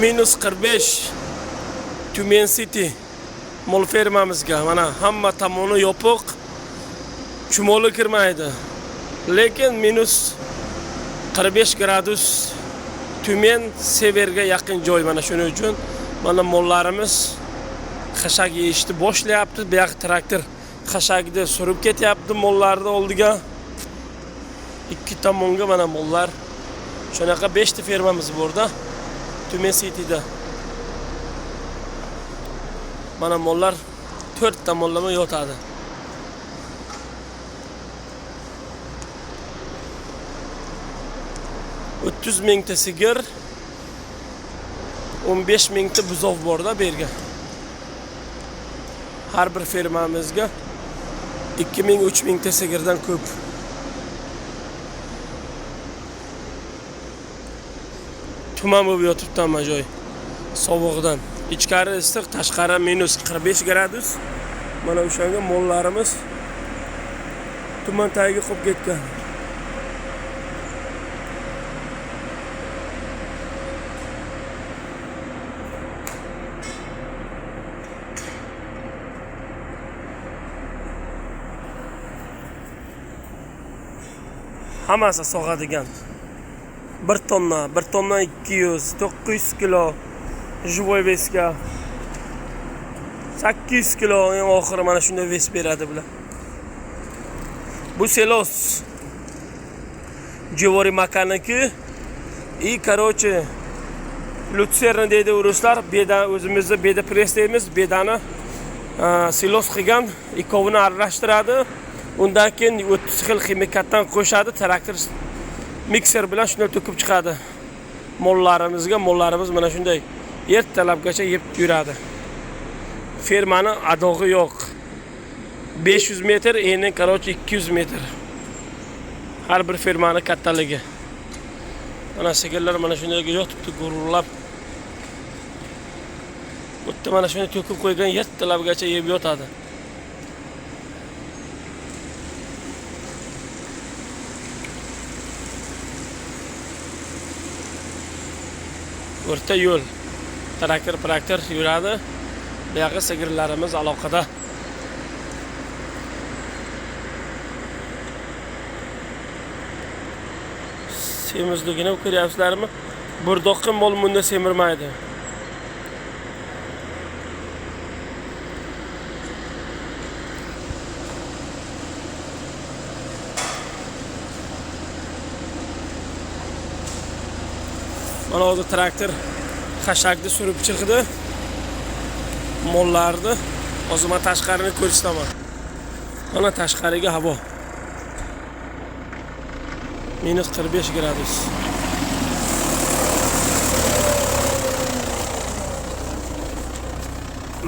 -45 Tumen City mol fermamizga mana hamma tomoni yopiq, chumoli kirmaydi. Lekin -45 gradus Tumen severga yaqin joy, mana shuning uchun mana mollarimiz xashak yeyishni boshlayapti. Bu yoq traktor xashakni surib ketyapti mollarni oldiga. Ikki tomonga mana mollar. Shunaqa 5 ta fermamiz borda Tumen Cityda. Mana mollar 4 tomonlama yotadi. $30 mingta sigir, 15 mingta buzov borda bu yerga. Har bir fermamizga 2000-3000 mingta sigirdan ko'p. Tuman bo'lib yotibdi hamma joy. Sovuqdan. Ichkari issiq, tashqari -45 gradus. Mana o'shanga mollarimiz tuman tagiga qolib ketgan. Hammasi sog'adigan. 1 tonna 200, 900 kilo живой veska. 800 kilo eng oxiri mana shunday ves beradi bular. Bu selos. Jivori makaniki и короче Lutsern deydi ruslar, beda o'zimizda beda press deymiz, bedani selos qilgan, ikkovini aralashtiradi. Undan keyin 30 xil ximikatdan qo'shadi, traktor mikser bilan shuni to'kib chiqadi. Mollarimiz mana shunday ertalabgacha yeb yuradi. Fermani adog'i yo'q. 500 metr, eni короче 200 metr. Har bir fermani kattaligi. Mana sigirlar mana shunday yotibdi gururlab. Bitta mana shuni to'kib qo'ygan ertalabgacha yeb yotadi. O'rta yo'l. Traktor yuradi. Bu yoqqa sigirlarimiz aloqada. Semizligini ko'ryapsizlarmi? Bir doqqa mol bunda semirmaydi. Mana hozir traktor xashakni surib chiqdi. Mollarni hozir men tashqarini ko'rsataman. Mana tashqariga havo. -45 gradus.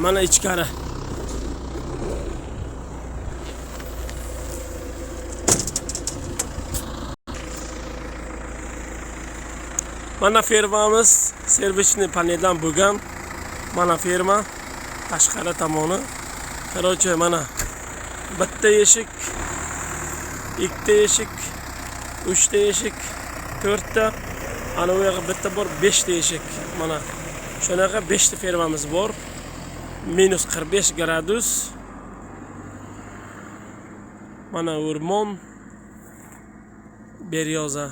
Mana ichkari. Mana fermamiz servisni paneldan bo'lgan. Mana ferma tashqari tomoni. Короче, mana bitta eshik, ikkita eshik, 3 ta eshik, 4 ta, ana u yoqqa bitta bor, 5 ta eshik. Mana shunaqa 5 ta fermamiz bor. -45 gradus. Mana o'rmon, beryoza.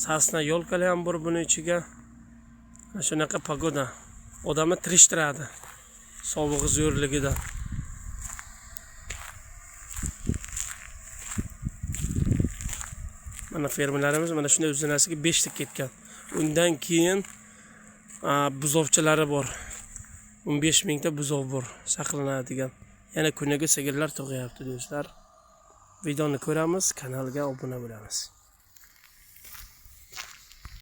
Sasna yo'lkalar ham bor buni ichiga. Mana shunaqa pagoda. Odamni tirishtiradi. Sovug'i zo'rligidan. Mana fermalarimiz mana shunday uzunasiga 5 ta ketgan. Undan keyin buzovchalari bor. 15 mingta buzov bor saqlanadigan. Yana kuniga sigirlar tug'yapti do'stlar. Videoni ko'ramiz, kanalga obuna bo'lamiz.